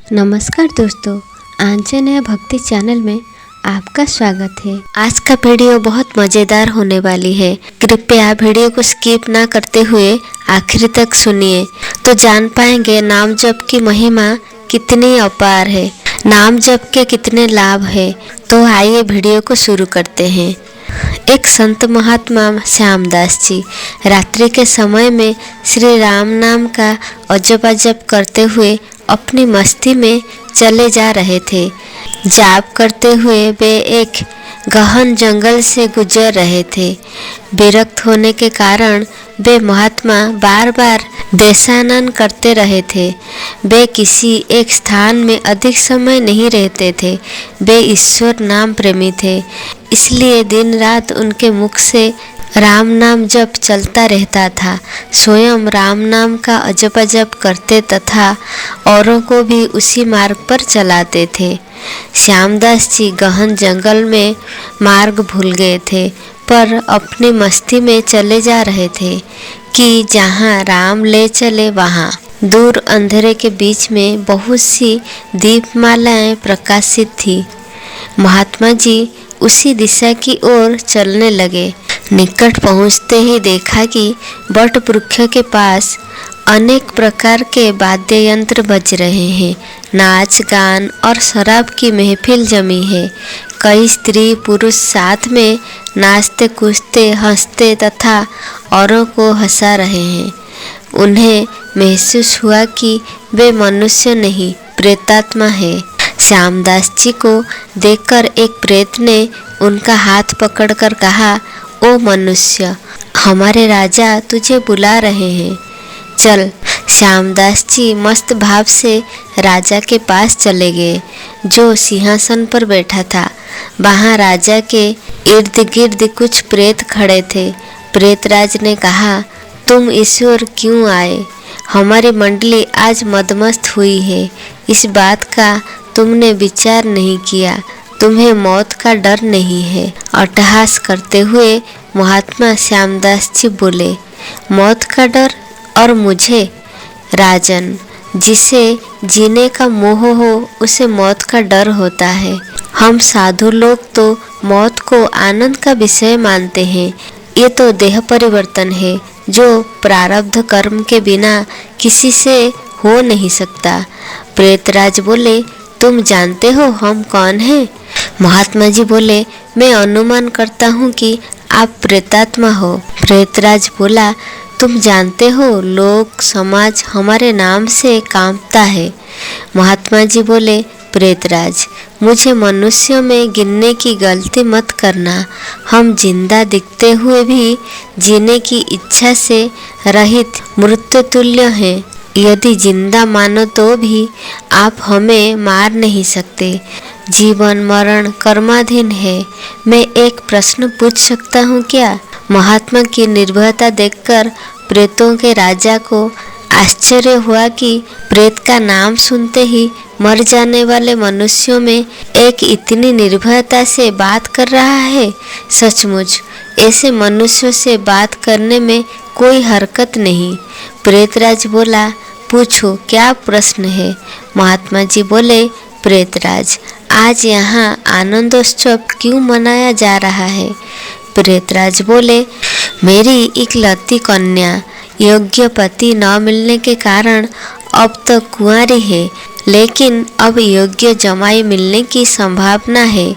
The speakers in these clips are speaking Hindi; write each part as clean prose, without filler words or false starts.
नमस्कार दोस्तों, आंजनेय भक्ति चैनल में आपका स्वागत है। आज का वीडियो बहुत मज़ेदार होने वाली है। कृपया वीडियो को स्किप ना करते हुए आखिर तक सुनिए, तो जान पाएंगे नाम जप की महिमा कितनी अपार है, नाम जप के कितने लाभ है। तो आइए वीडियो को शुरू करते हैं। एक संत महात्मा श्यामदास जी रात्रि के समय में श्री राम नाम का अजब अजब करते हुए अपनी मस्ती में चले जा रहे थे। जाप करते हुए वे एक गहन जंगल से गुजर रहे थे। विरक्त होने के कारण वे महात्मा बार बार देशानन करते रहे थे। वे किसी एक स्थान में अधिक समय नहीं रहते थे। वे ईश्वर नाम प्रेमी थे, इसलिए दिन रात उनके मुख से राम नाम जप चलता रहता था। स्वयं राम नाम का अजब अजब करते तथा औरों को भी उसी मार्ग पर चलाते थे। श्यामदास जी गहन जंगल में मार्ग भूल गए थे, पर अपनी मस्ती में चले जा रहे थे कि जहाँ राम ले चले वहाँ। दूर अंधेरे के बीच में बहुत सी दीपमालाएं प्रकाशित थी। महात्मा जी उसी दिशा की ओर चलने लगे। निकट पहुंचते ही देखा कि वट वृक्ष के पास अनेक प्रकार के वाद्य यंत्र बज रहे हैं। नाच गान और शराब की महफिल जमी है। कई स्त्री पुरुष साथ में नाचते कूदते हंसते तथा औरों को हंसा रहे हैं। उन्हें महसूस हुआ कि वे मनुष्य नहीं, प्रेतात्मा है। श्यामदास जी को देखकर एक प्रेत ने उनका हाथ पकड़कर कहा, ओ मनुष्य, हमारे राजा तुझे बुला रहे हैं, चल। श्यामदास जी मस्त भाव से राजा के पास चले गए, जो सिंहासन पर बैठा था। वहाँ राजा के इर्द गिर्द कुछ प्रेत खड़े थे। प्रेतराज ने कहा, तुम ईश्वर क्यों आए? हमारी मंडली आज मदमस्त हुई है। इस बात का तुमने विचार नहीं किया, तुम्हें मौत का डर नहीं है। अट्टहास करते हुए महात्मा श्यामदास जी बोले, मौत का डर और मुझे? राजन, जिसे जीने का मोह हो उसे मौत का डर होता है। हम साधु लोग तो मौत को आनंद का विषय मानते हैं। ये तो देह परिवर्तन है, जो प्रारब्ध कर्म के बिना किसी से हो नहीं सकता। प्रेतराज बोले, तुम जानते हो हम कौन हैं? महात्मा जी बोले, मैं अनुमान करता हूँ कि आप प्रेतात्मा हो। प्रेतराज बोला, तुम जानते हो लोग समाज हमारे नाम से कांपता है। महात्मा जी बोले, प्रेतराज, मुझे मनुष्य में गिनने की गलती मत करना। हम जिंदा दिखते हुए भी जीने की इच्छा से रहित मृत्यु तुल्य हैं। यदि जिंदा मानो तो भी आप हमें मार नहीं सकते। जीवन मरण कर्माधीन है। मैं एक प्रश्न पूछ सकता हूँ क्या? महात्मा की निर्भयता देखकर प्रेतों के राजा को आश्चर्य हुआ कि प्रेत का नाम सुनते ही मर जाने वाले मनुष्यों में एक इतनी निर्भयता से बात कर रहा है। सचमुच ऐसे मनुष्यों से बात करने में कोई हरकत नहीं। प्रेतराज बोला, पूछो क्या प्रश्न है? महात्मा जी बोले, प्रेतराज, आज यहाँ आनंदोत्सव क्यों मनाया जा रहा है? प्रेतराज बोले, मेरी इकलौती कन्या योग्य पति न मिलने के कारण अब तक कुंवारी है, लेकिन अब योग्य जमाई मिलने की संभावना है।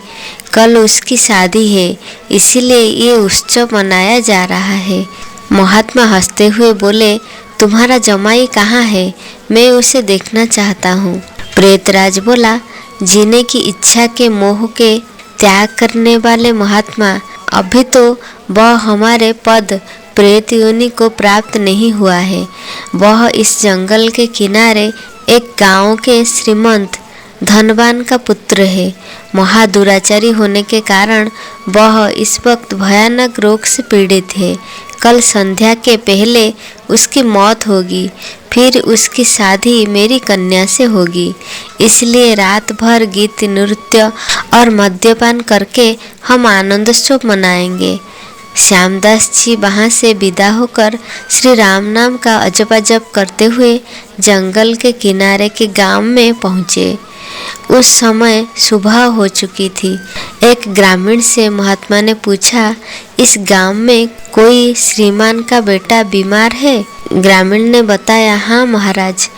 कल उसकी शादी है, इसीलिए ये उत्सव मनाया जा रहा है। महात्मा हंसते हुए बोले, तुम्हारा जमाई कहाँ है? मैं उसे देखना चाहता हूँ। प्रेतराज बोला, जीने की इच्छा के मोह के त्याग करने वाले महात्मा, अभी तो वह हमारे पद प्रेत योनि को प्राप्त नहीं हुआ है। वह इस जंगल के किनारे एक गांव के श्रीमंत धनवान का पुत्र है। महादुराचारी होने के कारण वह इस वक्त भयानक रोग से पीड़ित है। कल संध्या के पहले उसकी मौत होगी, फिर उसकी शादी मेरी कन्या से होगी। इसलिए रात भर गीत नृत्य और मद्यपान करके हम आनंदोत्सव मनाएंगे। श्यामदास जी वहाँ से विदा होकर श्री राम नाम का अजब अजब करते हुए जंगल के किनारे के गांव में पहुँचे। उस समय सुबह हो चुकी थी। एक ग्रामीण से महात्मा ने पूछा, इस गांव में कोई श्रीमान का बेटा बीमार है? ग्रामीण ने बताया, हाँ महाराज,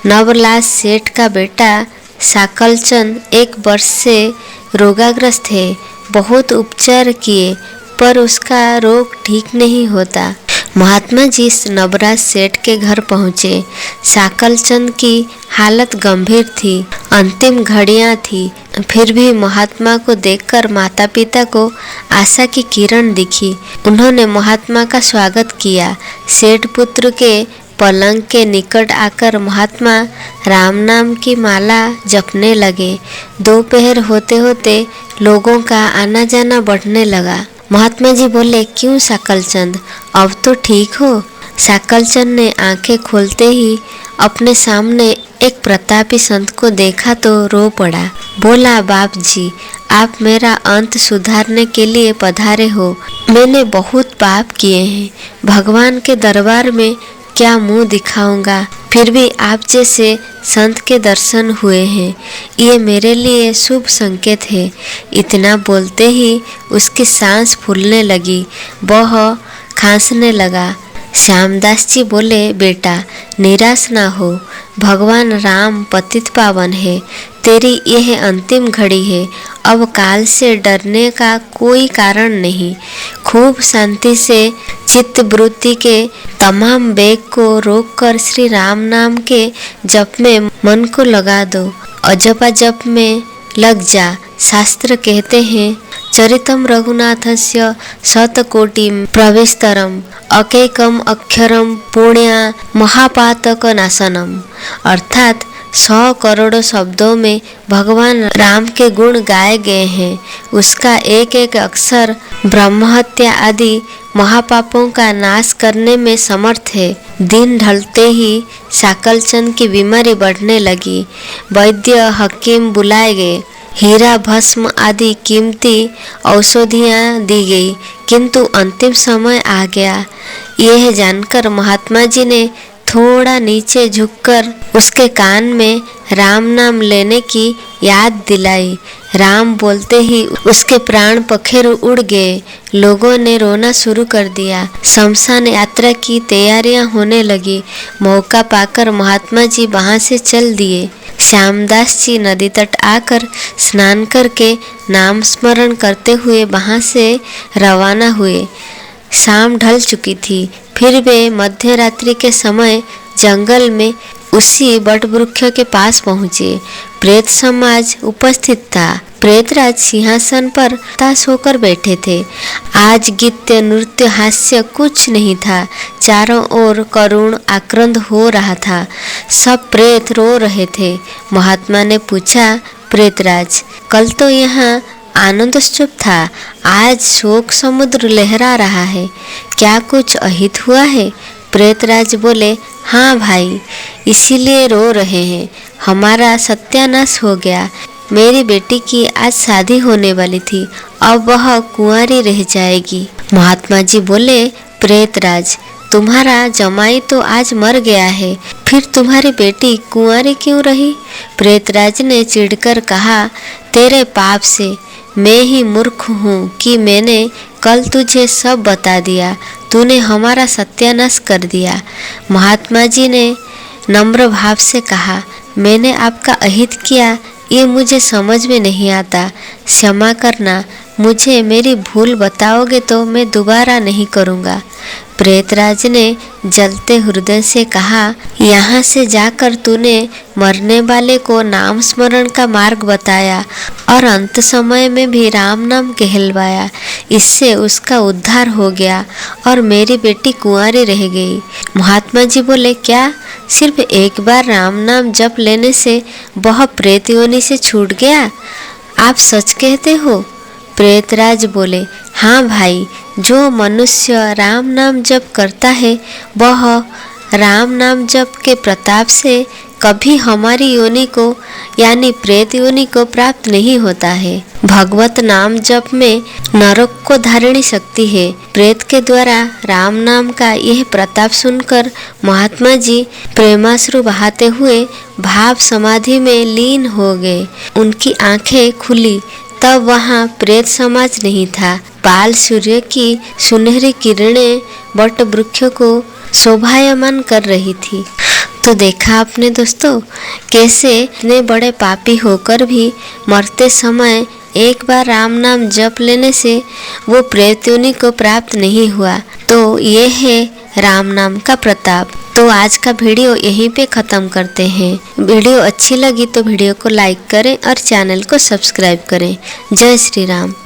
नवलास सेठ का बेटा साकलचंद 1 वर्ष से रोगाग्रस्त है। बहुत उपचार किए पर उसका रोग ठीक नहीं होता। महात्मा जी नवराज सेठ के घर पहुँचे। साकलचंद की हालत गंभीर थी, अंतिम घड़ियाँ थी। फिर भी महात्मा को देखकर माता पिता को आशा की किरण दिखी। उन्होंने महात्मा का स्वागत किया। सेठ पुत्र के पलंग के निकट आकर महात्मा राम नाम की माला जपने लगे। दोपहर होते होते लोगों का आना जाना बढ़ने लगा। महात्मा जी बोले, क्यों साकलचंद, अब तो ठीक हो? साकलचंद ने आंखें खोलते ही अपने सामने एक प्रतापी संत को देखा तो रो पड़ा। बोला, बाप जी, आप मेरा अंत सुधारने के लिए पधारे हो। मैंने बहुत पाप किए हैं, भगवान के दरबार में क्या मुंह दिखाऊंगा? फिर भी आप जैसे संत के दर्शन हुए हैं, ये मेरे लिए शुभ संकेत है। इतना बोलते ही उसकी सांस फूलने लगी, वह खांसने लगा। श्यामदास जी बोले, बेटा निराश ना हो, भगवान राम पतित पावन है। तेरी यह अंतिम घड़ी है, अब काल से डरने का कोई कारण नहीं। खूब शांति से चित्त वृत्ति के तमाम वेग को रोककर श्री राम नाम के जप में मन को लगा दो। अजपा जप में लग जा। शास्त्र कहते हैं, चरितम रघुनाथस्य शतकोटि प्रविस्तरम अकेकम अक्षरम पुण्य महापातक नाशनम। अर्थात 100 करोड़ शब्दों में भगवान राम के गुण गाए गए हैं। उसका एक एक अक्षर ब्रह्महत्या आदि महापापों का नाश करने में समर्थ है। दिन ढलते ही साकलचंद की बीमारी बढ़ने लगी। वैद्य हकीम बुलाए गए, हीरा भस्म आदि कीमती औषधियाँ दी गई, किंतु अंतिम समय आ गया। यह जानकर महात्मा जी ने थोड़ा नीचे झुककर उसके कान में राम नाम लेने की याद दिलाई। राम बोलते ही उसके प्राण पखेरु उड़ गए। लोगों ने रोना शुरू कर दिया। शमशान यात्रा की तैयारियां होने लगी। मौका पाकर महात्मा जी वहां से चल दिए। श्यामदास जी नदी तट आकर स्नान करके नाम स्मरण करते हुए वहां से रवाना हुए। शाम ढल चुकी थी। फिर वे मध्य रात्रि के समय जंगल में उसी बट वृक्ष के पास पहुँचे। प्रेत समाज उपस्थित था। प्रेतराज सिंहासन पर ताश होकर बैठे थे। आज गीत नृत्य हास्य कुछ नहीं था। चारों ओर करुण आक्रंद हो रहा था। सब प्रेत रो रहे थे। महात्मा ने पूछा, प्रेतराज, कल तो यहाँ आनंदोत्सव था, आज शोक समुद्र लहरा रहा है, क्या कुछ अहित हुआ है? प्रेतराज बोले, हाँ भाई, इसीलिए रो रहे हैं। हमारा सत्यानाश हो गया। मेरी बेटी की आज शादी होने वाली थी, अब वह कुंवारी रह जाएगी। महात्मा जी बोले, प्रेतराज, तुम्हारा जमाई तो आज मर गया है, फिर तुम्हारी बेटी कुंवारी क्यों रही? प्रेतराज ने चिढ़कर कहा, तेरे पाप से मैं ही मूर्ख हूँ कि मैंने कल तुझे सब बता दिया। तूने हमारा सत्यानाश कर दिया। महात्मा जी ने नम्र भाव से कहा, मैंने आपका अहित किया, ये मुझे समझ में नहीं आता। क्षमा करना, मुझे मेरी भूल बताओगे तो मैं दोबारा नहीं करूँगा। प्रेतराज ने जलते हृदय से कहा, यहाँ से जाकर तूने मरने वाले को नाम स्मरण का मार्ग बताया और अंत समय में भी राम नाम कहलवाया। इससे उसका उद्धार हो गया और मेरी बेटी कुंवारी रह गई। महात्मा जी बोले, क्या सिर्फ एक बार राम नाम जप लेने से वह प्रेत योनि से छूट गया? आप सच कहते हो? प्रेतराज बोले, हाँ भाई, जो मनुष्य राम नाम जप करता है वह राम नाम जप के प्रताप से कभी हमारी योनि को यानी प्रेत योनि को प्राप्त नहीं होता है। भगवत नाम जप में नरक को धारणी शक्ति है। प्रेत के द्वारा राम नाम का यह प्रताप सुनकर महात्मा जी प्रेमाश्रु बहाते हुए भाव समाधि में लीन हो गए। उनकी आंखें खुली तब वहाँ प्रेत समाज नहीं था। बाल सूर्य की सुनहरी किरणें वट वृक्ष को शोभायमान कर रही थी। तो देखा आपने दोस्तों, कैसे इतने बड़े पापी होकर भी मरते समय एक बार राम नाम जप लेने से वो प्रेत योनि को प्राप्त नहीं हुआ। तो ये है राम नाम का प्रताप। तो आज का वीडियो यहीं पे ख़त्म करते हैं। वीडियो अच्छी लगी तो वीडियो को लाइक करें और चैनल को सब्सक्राइब करें। जय श्री राम।